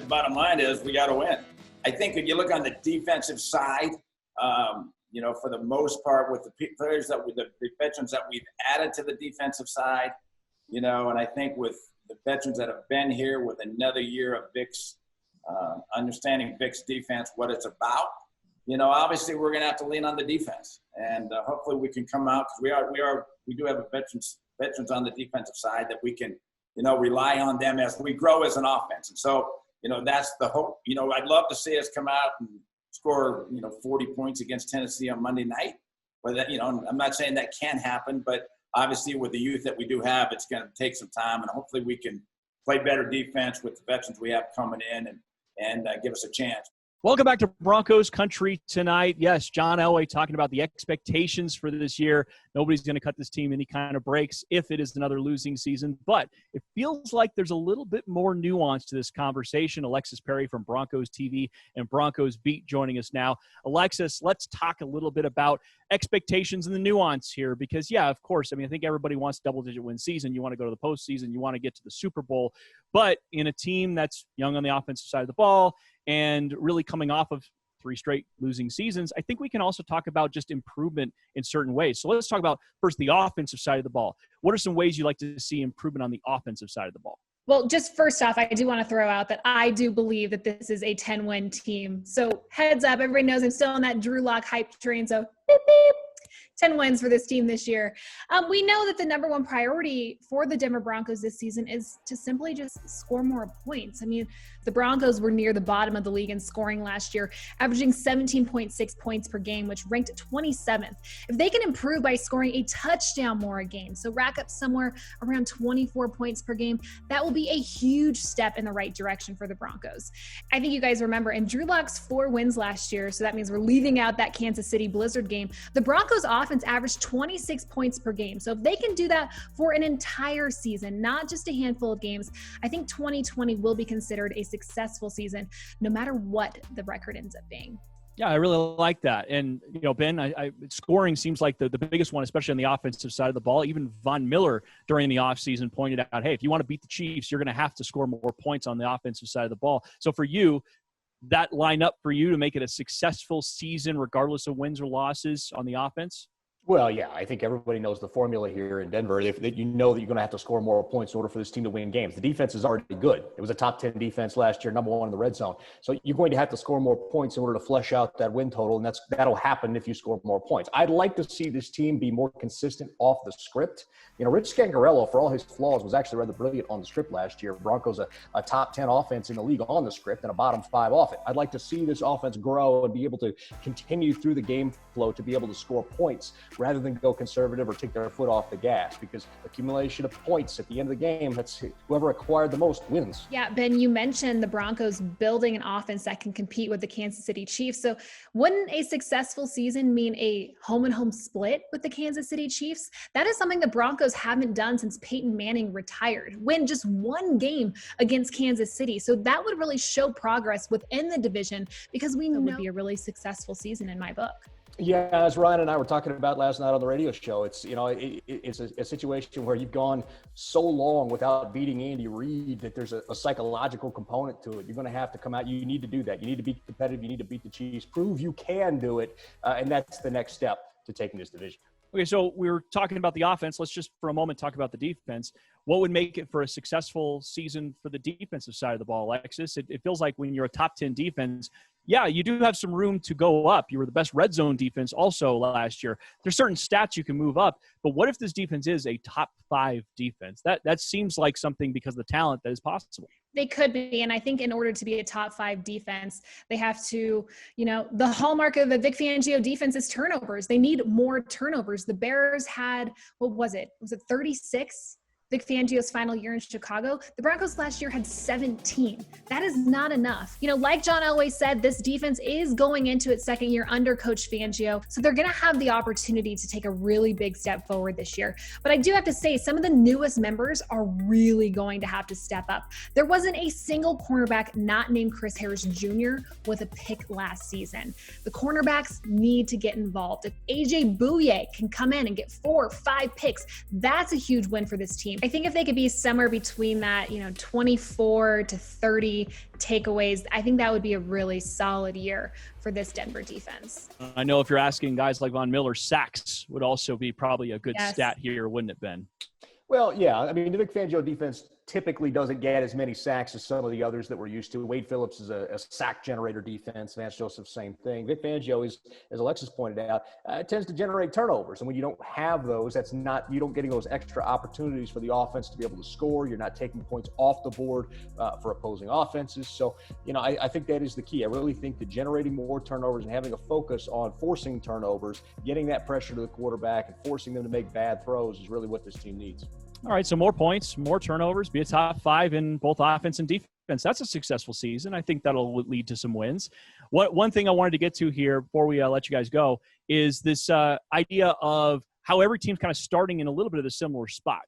the bottom line is we got to win. I think when you look on the defensive side, for the most part, with the players the veterans that we've added to the defensive side, and I think with the veterans that have been here with another year of Vic's, understanding Vic's defense, what it's about, obviously we're going to have to lean on the defense, and hopefully we can come out because we do have a veterans on the defensive side that we can, rely on them as we grow as an offense. And so, that's the hope. I'd love to see us come out and score, 40 points against Tennessee on Monday night. But that, I'm not saying that can't happen, but obviously with the youth that we do have, it's going to take some time, and hopefully we can play better defense with the veterans we have coming in and give us a chance. Welcome back to Broncos Country Tonight. Yes, John Elway talking about the expectations for this year. Nobody's going to cut this team any kind of breaks if it is another losing season, but it feels like there's a little bit more nuance to this conversation. Alexis Perry from Broncos TV and Broncos Beat joining us now. Alexis, let's talk a little bit about expectations and the nuance here because, yeah, of course, I think everybody wants double-digit win season. You want to go to the postseason. You want to get to the Super Bowl. But in a team that's young on the offensive side of the ball and really coming off of 3 straight losing seasons, I think we can also talk about just improvement in certain ways. So let's talk about first the offensive side of the ball. What are some ways you like to see improvement on the offensive side of the ball? Well, just first off, I do want to throw out that I do believe that this is a 10-win team. So heads up, everybody knows I'm still on that Drew Lock hype train. So beep, beep. 10 wins for this team this year. We know that the number one priority for the Denver Broncos this season is to simply just score more points. The Broncos were near the bottom of the league in scoring last year, averaging 17.6 points per game, which ranked 27th. If they can improve by scoring a touchdown more a game, so rack up somewhere around 24 points per game, that will be a huge step in the right direction for the Broncos. I think you guys remember in Drew Lock's 4 wins last year, so that means we're leaving out that Kansas City Blizzard game, the Broncos offense averaged 26 points per game. So if they can do that for an entire season, not just a handful of games, I think 2020 will be considered a successful season, no matter what the record ends up being. Yeah, I really like that. And, Ben, scoring seems like the biggest one, especially on the offensive side of the ball. Even Von Miller during the offseason pointed out, hey, if you want to beat the Chiefs, you're going to have to score more points on the offensive side of the ball. So for you, that line up for you to make it a successful season regardless of wins or losses on the offense? Well, yeah, I think everybody knows the formula here in Denver. That you know that you're going to have to score more points in order for this team to win games. The defense is already good. It was a top 10 defense last year, number 1 in the red zone. So you're going to have to score more points in order to flesh out that win total, and that'll happen if you score more points. I'd like to see this team be more consistent off the script. Rich Scangarello, for all his flaws, was actually rather brilliant on the script last year. Broncos a top 10 offense in the league on the script and a bottom 5 off it. I'd like to see this offense grow and be able to continue through the game flow to be able to score points rather than go conservative or take their foot off the gas, because accumulation of points at the end of the game, that's whoever acquired the most wins. Yeah, Ben, you mentioned the Broncos building an offense that can compete with the Kansas City Chiefs. So wouldn't a successful season mean a home-and-home split with the Kansas City Chiefs? That is something the Broncos haven't done since Peyton Manning retired, win just 1 game against Kansas City. So that would really show progress within the division, because we know it would be a really successful season in my book. Yeah, as Ryan and I were talking about last night on the radio show, it's it's a situation where you've gone so long without beating Andy Reid that there's a psychological component to it. You're going to have to come out. You need to do that. You need to be competitive. You need to beat the Chiefs. Prove you can do it, and that's the next step to taking this division. Okay, so we were talking about the offense. Let's just for a moment talk about the defense. What would make it for a successful season for the defensive side of the ball, Alexis? It feels like when you're a top 10 defense, yeah, you do have some room to go up. You were the best red zone defense also last year. There's certain stats you can move up, but what if this defense is a top 5 defense? That seems like something, because of the talent, that is possible. They could be. And I think in order to be a top 5 defense, they have to, the hallmark of the Vic Fangio defense is turnovers. They need more turnovers. The Bears had, what was it? Was it 36? Vic Fangio's final year in Chicago. The Broncos last year had 17. That is not enough. Like John Elway said, this defense is going into its second year under Coach Fangio, so they're going to have the opportunity to take a really big step forward this year. But I do have to say, some of the newest members are really going to have to step up. There wasn't a single cornerback not named Chris Harris Jr. with a pick last season. The cornerbacks need to get involved. If AJ Bouye can come in and get 4 or 5 picks, that's a huge win for this team. I think if they could be somewhere between that, 24 to 30 takeaways, I think that would be a really solid year for this Denver defense. I know if you're asking guys like Von Miller, sacks would also be probably a good stat here, wouldn't it, Ben? Well, yeah. I mean, the Vic Fangio defense typically doesn't get as many sacks as some of the others that we're used to. Wade Phillips is a sack generator defense. Vance Joseph, same thing. Vic Fangio is, as Alexis pointed out, tends to generate turnovers. And when you don't have those, you don't getting those extra opportunities for the offense to be able to score. You're not taking points off the board for opposing offenses. So, I think that is the key. I really think that generating more turnovers and having a focus on forcing turnovers, getting that pressure to the quarterback and forcing them to make bad throws is really what this team needs. All right, so more points, more turnovers, be a top 5 in both offense and defense. That's a successful season. I think that'll lead to some wins. One thing I wanted to get to here before we let you guys go is this idea of how every team's kind of starting in a little bit of a similar spot.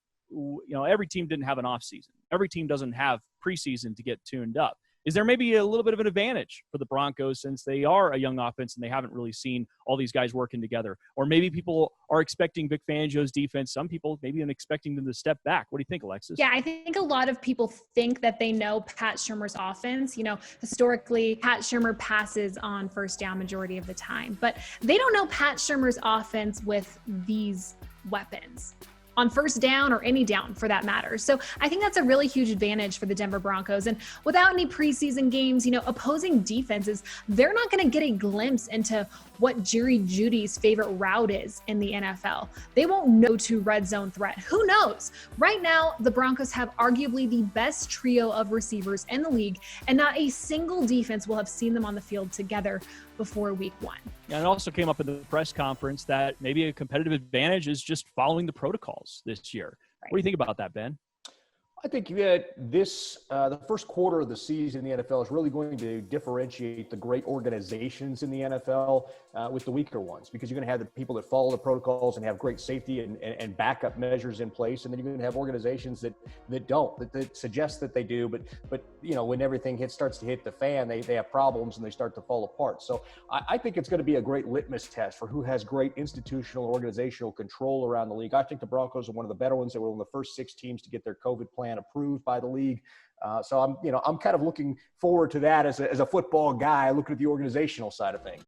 Every team didn't have an offseason. Every team doesn't have preseason to get tuned up. Is there maybe a little bit of an advantage for the Broncos since they are a young offense and they haven't really seen all these guys working together? Or maybe people are expecting Vic Fangio's defense. Some people maybe are expecting them to step back. What do you think, Alexis? Yeah, I think a lot of people think that they know Pat Shurmur's offense. Historically, Pat Shurmur passes on first down majority of the time. But they don't know Pat Shurmur's offense with these weapons on first down or any down for that matter. So I think that's a really huge advantage for the Denver Broncos. And without any preseason games, opposing defenses, they're not going to get a glimpse into what Jerry Jeudy's favorite route is in the NFL. They won't know to red zone threat. Who knows? Right now, the Broncos have arguably the best trio of receivers in the league, and not a single defense will have seen them on the field together before week 1. And it also came up in the press conference that maybe a competitive advantage is just following the protocols this year. Right. What do you think about that, Ben? I think that the first quarter of the season in the NFL is really going to differentiate the great organizations in the NFL with the weaker ones, because you're going to have the people that follow the protocols and have great safety and backup measures in place, and then you're going to have organizations that don't, that suggest that they do, but when everything starts to hit the fan, they have problems and they start to fall apart. So I think it's going to be a great litmus test for who has great institutional organizational control around the league. I think the Broncos are one of the better ones. They were one of the first 6 teams to get their COVID plan approved by the league. So I'm kind of looking forward to that as a football guy, looking at the organizational side of things.